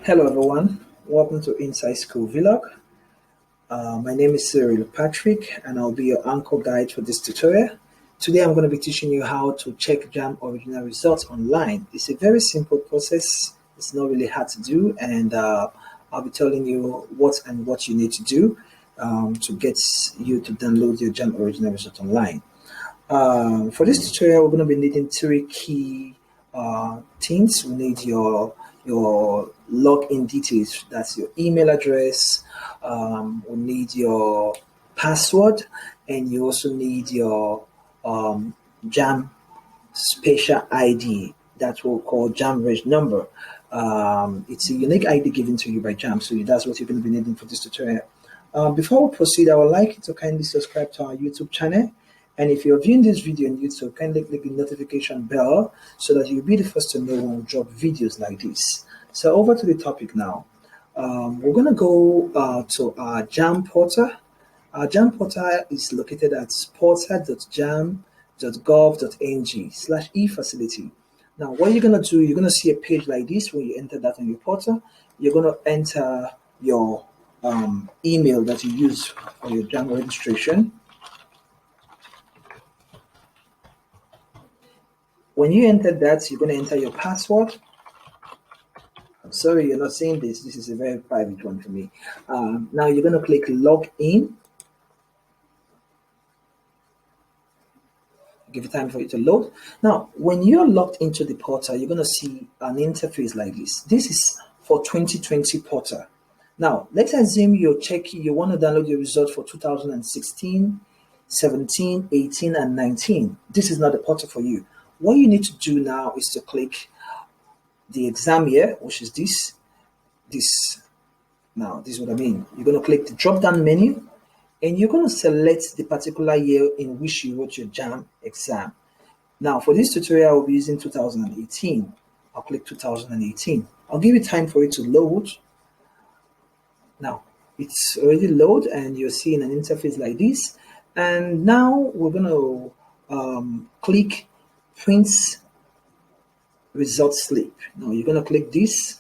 Hello everyone, welcome to Insideschool vlog. My name is Cyril Patrick and I'll be your anchor guide for this tutorial. Today I'm going to be teaching you how to check JAMB Original Results online. It's a very simple process, it's not really hard to do, and I'll be telling you what you need to do to get you to download your JAMB Original Result online. For this tutorial we're going to be needing three key things. We need your login details, that's your email address, we need your password, and you also need your JAMB special ID that we'll call JAMB Reg number. It's a unique ID given to you by JAMB, so that's what you're going to be needing for this tutorial. Before we proceed, I would like you to kindly subscribe to our YouTube channel. And if you're viewing this video on YouTube, kindly click the notification bell so that you'll be the first to know when we drop videos like this. So over to the topic now. We're going to go to our JAMB portal. Our JAMB portal is located at portal.jamb.gov.ng/e-facility. Now, what you're going to do, you're going to see a page like this. When you enter that on your portal, you're going to enter your email that you use for your JAMB registration. When you enter that, you're going to enter your password. I'm sorry you're not seeing this. This is a very private one for me. Now you're going to click log in. Give it time for it to load. Now, when you're logged into the portal, you're going to see an interface like this. This is for 2020 portal. Now, let's assume you want to download your result for 2016, 17, 18, and 19. This is not the portal for you. What you need to do now is to click the exam year, which is this. Now, this is what I mean. You're going to click the drop-down menu, and you're going to select the particular year in which you wrote your JAMB exam. Now, for this tutorial, I'll be using 2018. I'll click 2018. I'll give you time for it to load. Now, it's already loaded, and you're seeing an interface like this. And now we're going to click print result slip. Now you're going to click this.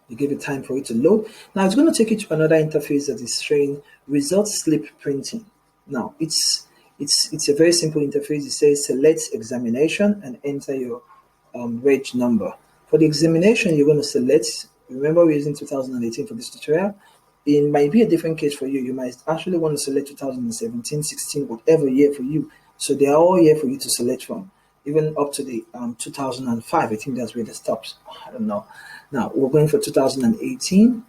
You give it time for it to load. Now it's going to take you to another interface that is showing result slip printing. Now it's a very simple interface. It says select examination and enter your reg number. For the examination, you're going to select. Remember, we're using 2018 for this tutorial. It might be a different case for you. You might actually want to select 2017, 16, whatever year for you. So they are all here for you to select from, even up to the 2005. I think that's where it stops. I don't know. Now we're going for 2018.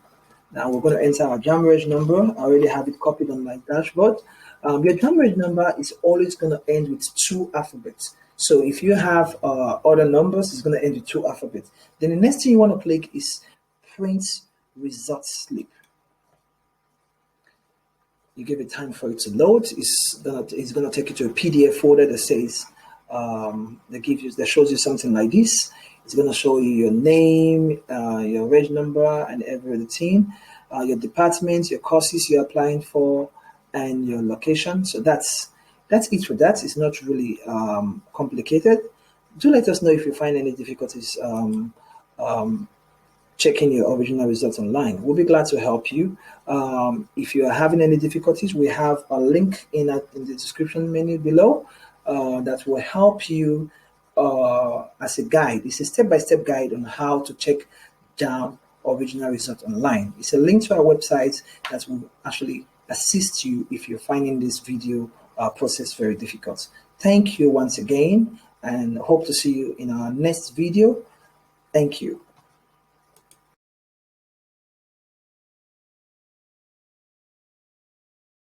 Now we're going to enter our JAMB Reg number. I already have it copied on my dashboard. Your JAMB Reg number is always going to end with 2 alphabets. So if you have other numbers, it's going to end with 2 alphabets. Then the next thing you want to click is print result slip. You give it time for it to load. It's gonna take you to a PDF folder that says that shows you something like this. It's gonna show you your name, your reg number, and every other thing, your department, your courses you're applying for, and your location. So that's it for that. It's not really complicated. Do let us know if you find any difficulties checking your original results online. We'll be glad to help you. If you are having any difficulties, we have a link in the description menu below that will help you as a guide. It's a step-by-step guide on how to check JAMB original results online. It's a link to our website that will actually assist you if you're finding this video process very difficult. Thank you once again, and hope to see you in our next video. Thank you.